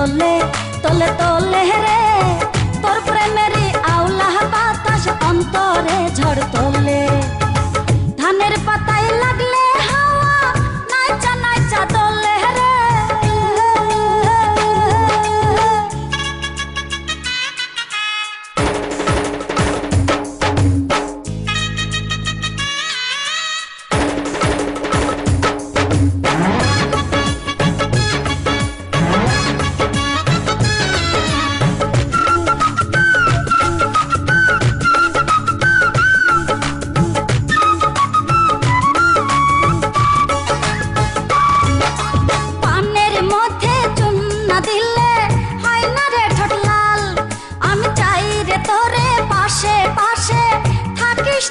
তোলে তোলে তোলে রে তোর প্রেমেরই আওলা বাতাস অন্তরে ঝড় তোলে ধানের পাতায় লাগলে হাওয়া নাইচা নাইচা তোলে রে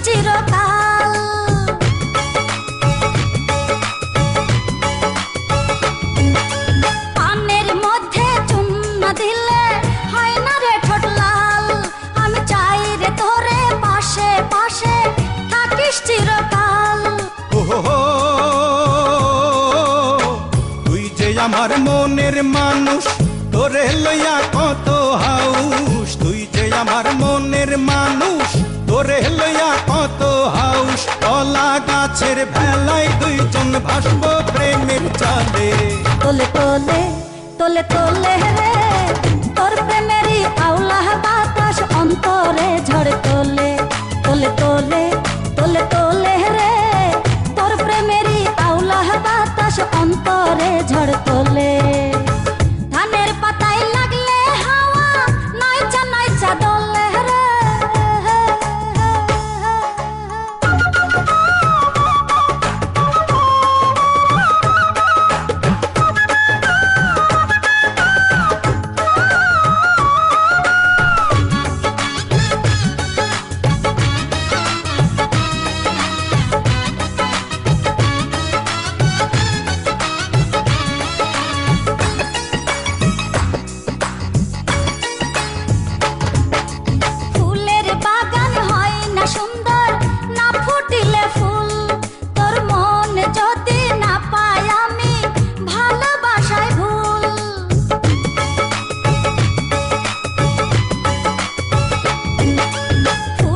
চিরকাল পানের মধ্যে চুম্মা দিলে হয় না রে ঠোঁট লাল আমি চাই রে তোরে পাশে পাশে থাকিস চিরকাল তুই যে আমার মনের মানুষ তোরে লইয়া কত হাউস তুই যে আমার মনের মানুষ তোরে লইয়া কত হাউস কলা গাছের ভেলায় দুইজন ভাসবো প্রেমের চালে তোলে তোলে তোলে তোলে রে